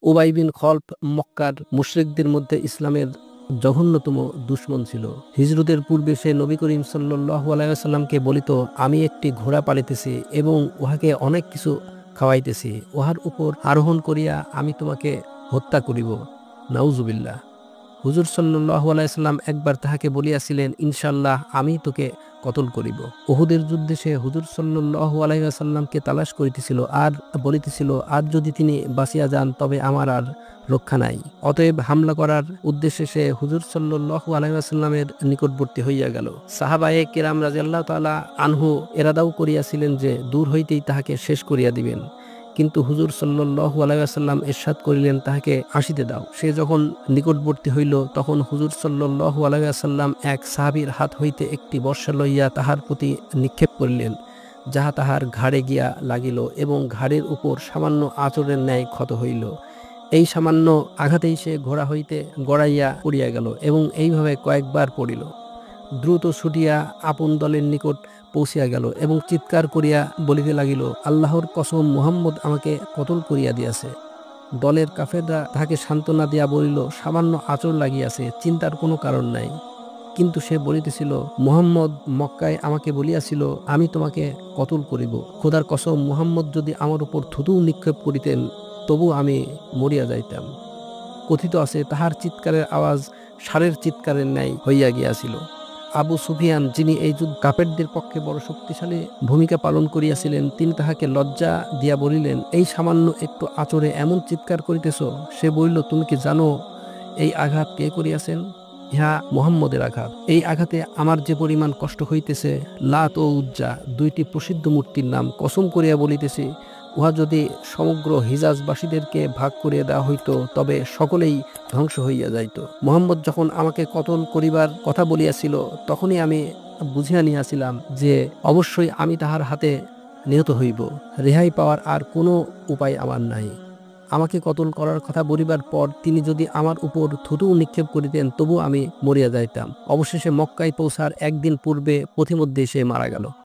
উবাই বিন Khalaf মক্কার মুশরিকদের মধ্যে ইসলামের জঘন্যতম দুশমন ছিল। হিজরতের পূর্বে সে নবী করিম সাল্লাল্লাহু আলাইহি ওয়াসাল্লামকে বলিত, আমি একটি ঘোড়া পালিতেছি এবং উহাকে অনেক কিছু খাওয়াইতেছি, উহার উপর আরোহণ করিয়া আমি তোমাকে হত্যা করিব। নাউজুবিল্লাহ। হুজুর সাল্লাল্লাহু আলাইহি সাল্লাম একবার তাহাকে বলিয়াছিলেন, ইনশাআল্লাহ আমি তোকে কতল করিব। উহুদের যুদ্ধে সে হুজুর সাল্লাল্লাহু আলাইহি ওয়াসাল্লামকে তালাশ করিতেছিল আর বলিতেছিল, আজ যদি তিনি বাঁচিয়া যান তবে আমার আর রক্ষা নাই। অতএব হামলা করার উদ্দেশ্যে সে হুজুর সাল্লাল্লাহু আলাইহি ওয়াসাল্লামের নিকটবর্তী হইয়া গেল। সাহাবায়ে কেরাম রাদিয়াল্লাহু তাআলা আনহু এরাদাও করিয়াছিলেন যে দূর হইতেই তাহাকে শেষ করিয়া দিবেন, কিন্তু হুজুর সাল্লাল্লাহু আলাইহি ওয়াসাল্লাম ইরশাদ করিলেন, তাহাকে আসিতে দাও। সে যখন নিকটবর্তী হইল তখন হুজুর সাল্লাল্লাহু আলাইহি ওয়াসাল্লাম এক সাহাবীর হাত হইতে একটি বর্শা লইয়া তাহার প্রতি নিক্ষেপ করিলেন, যাহা তাহার ঘাড়ে গিয়া লাগিল এবং ঘাড়ের উপর সামান্য আঁচড়ের ন্যায় ক্ষত হইল। এই সামান্য আঘাতেই সে ঘোড়া হইতে গড়াইয়া পড়িয়া গেল এবং এইভাবে কয়েকবার পড়িল। দ্রুত ছুটিয়া আপন দলের নিকট পৌঁছিয়া গেল এবং চিৎকার করিয়া বলিতে লাগিল, আল্লাহর কসম, মুহাম্মদ আমাকে কতল করিয়া দিয়াছে। দলের কাফেররা তাহাকে সান্ত্বনা দিয়া বলিল, সামান্য আঁচড় লাগিয়াছে, চিন্তার কোনো কারণ নাই। কিন্তু সে বলিতেছিল, মুহাম্মদ মক্কায় আমাকে বলিয়াছিল, আমি তোমাকে কতল করিব। খোদার কসম, মুহাম্মদ যদি আমার উপর থুতু নিক্ষেপ করিতেন তবু আমি মরিয়া যাইতাম। কথিত আছে, তাহার চিৎকারের আওয়াজ ষাঁড়ের চিৎকারের ন্যায় হইয়া গিয়াছিল। আবু সুফিয়ান, যিনি এই যুদ্ধে কাফেরদের পক্ষে বড় শক্তিশালী ভূমিকা পালন করিয়াছিলেন, তিনি তাহাকে লজ্জা দিয়া বলিলেন, এই সামান্য একটু আঁচড়ে এমন চিৎকার করিতেছ। সে বলিল, তুমি কি জানো এই আঘাত কে করিয়াছেন? ইহা মুহাম্মদের আঘাত। এই আঘাতে আমার যে পরিমাণ কষ্ট হইতেছে, লাত ও উজ্জা দুইটি প্রসিদ্ধ মূর্তির নাম কসম করিয়া বলিতেছি, উহা যদি সমগ্র হিজাজবাসীদেরকে ভাগ করিয়া দেওয়া হইত তবে সকলেই ধ্বংস হইয়া যাইত। মুহাম্মদ যখন আমাকে কতল করিবার কথা বলিয়াছিল তখনই আমি বুঝিয়া নিয়াছিলাম যে অবশ্যই আমি তাহার হাতে নিহত হইব। রেহাই পাওয়ার আর কোনো উপায় আমার নাই। আমাকে কতল করার কথা বলিবার পর তিনি যদি আমার উপর থুতু নিক্ষেপ করিতেন তবু আমি মরিয়া যাইতাম। অবশেষে মক্কায় পৌঁছার একদিন পূর্বে পথিমধ্যেই সে মারা গেল।